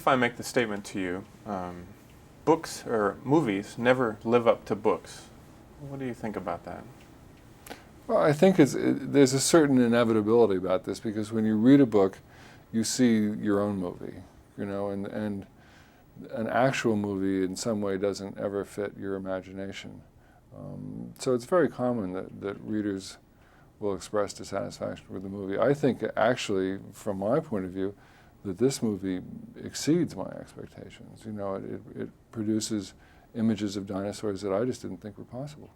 if I make the statement to you, books or movies never live up to books, what do you think about that? Well, I think there's a certain inevitability about this, because when you read a book, you see your own movie, and an actual movie in some way doesn't ever fit your imagination. So it's very common that readers will express dissatisfaction with the movie. I think actually, from my point of view, that this movie exceeds my expectations. It produces images of dinosaurs that I just didn't think were possible.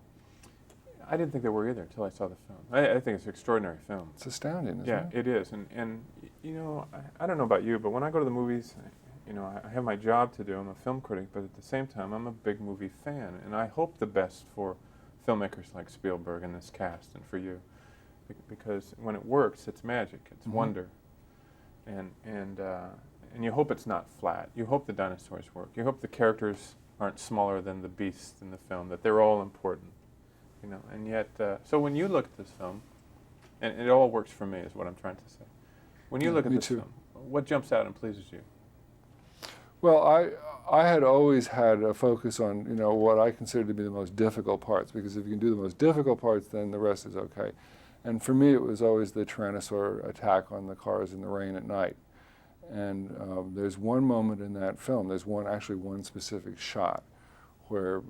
I didn't think they were either until I saw the film. I think it's an extraordinary film. It's astounding, isn't it? Yeah, it is. And I don't know about you, but when I go to the movies, I have my job to do. I'm a film critic, but at the same time, I'm a big movie fan. And I hope the best for filmmakers like Spielberg and this cast, and for you. Because when it works, it's magic. It's wonder. And you hope it's not flat. You hope the dinosaurs work. You hope the characters aren't smaller than the beasts in the film, that they're all important. And yet, so when you look at this film, and it all works for me, is what I'm trying to say. When you look at this film, what jumps out and pleases you? Well, I had always had a focus on, what I consider to be the most difficult parts, because if you can do the most difficult parts, then the rest is okay. And for me, it was always the Tyrannosaur attack on the cars in the rain at night. And there's one moment in that film, there's actually one specific shot, where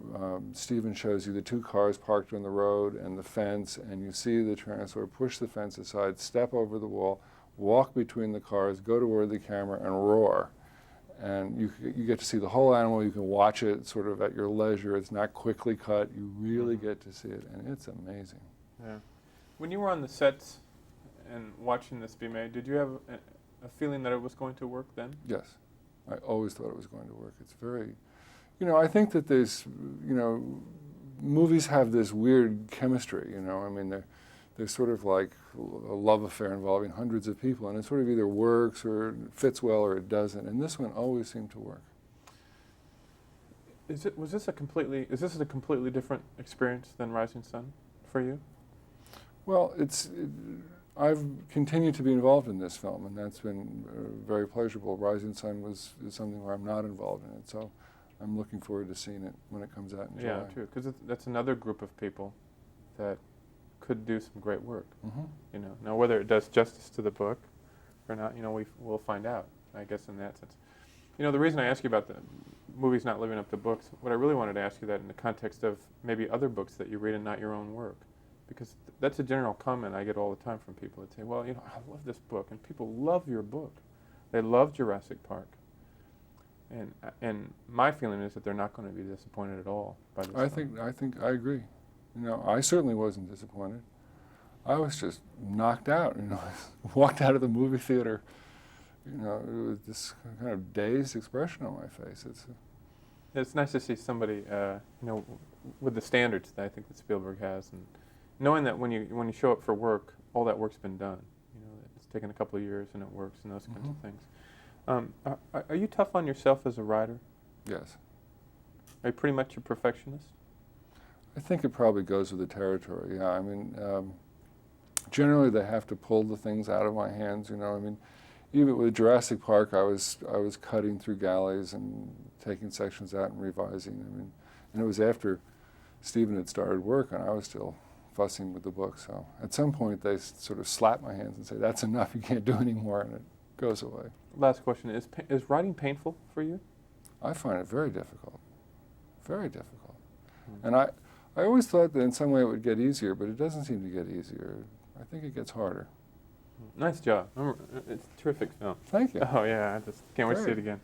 Stephen shows you the two cars parked on the road and the fence, and you see the Tyrannosaur push the fence aside, step over the wall, walk between the cars, go toward the camera, and roar. And you get to see the whole animal. You can watch it sort of at your leisure. It's not quickly cut. You really get to see it, and it's amazing. Yeah. When you were on the sets and watching this be made, did you have a feeling that it was going to work then? Yes. I always thought it was going to work. It's very... I think that there's, movies have this weird chemistry, I mean, they're sort of like a love affair involving hundreds of people, and it sort of either works or it fits well or it doesn't, and this one always seemed to work. Is this a completely different experience than Rising Sun for you? Well, I've continued to be involved in this film, and that's been very pleasurable. Rising Sun is something where I'm not involved in it, so I'm looking forward to seeing it when it comes out in July. Yeah, true, because that's another group of people that could do some great work. Now whether it does justice to the book or not, we'll find out, I guess, in that sense. The reason I ask you about the movies not living up to books, what I really wanted to ask you that in the context of maybe other books that you read and not your own work, because that's a general comment I get all the time from people that say, well, I love this book, and people love your book. They love Jurassic Park. And my feeling is that they're not going to be disappointed at all by this film. I agree. I certainly wasn't disappointed. I was just knocked out. I walked out of the movie theater. With this kind of dazed expression on my face. It's nice to see somebody, with the standards that I think that Spielberg has, and knowing that when you show up for work, all that work's been done. It's taken a couple of years and it works, and those kinds of things. Are you tough on yourself as a writer? Yes. Are you pretty much a perfectionist? I think it probably goes with the territory, yeah. I mean, generally they have to pull the things out of my hands, I mean, even with Jurassic Park, I was cutting through galleys and taking sections out and revising. I mean, and it was after Stephen had started work, and I was still fussing with the book. So at some point, they sort of slap my hands and say, "That's enough. You can't do anymore," and it goes away. Last question: Is writing painful for you? I find it very difficult. Very difficult. And I always thought that in some way it would get easier, but it doesn't seem to get easier. I think it gets harder. Nice job. It's a terrific film. Thank you. Oh, yeah. I just can't wait to see it again.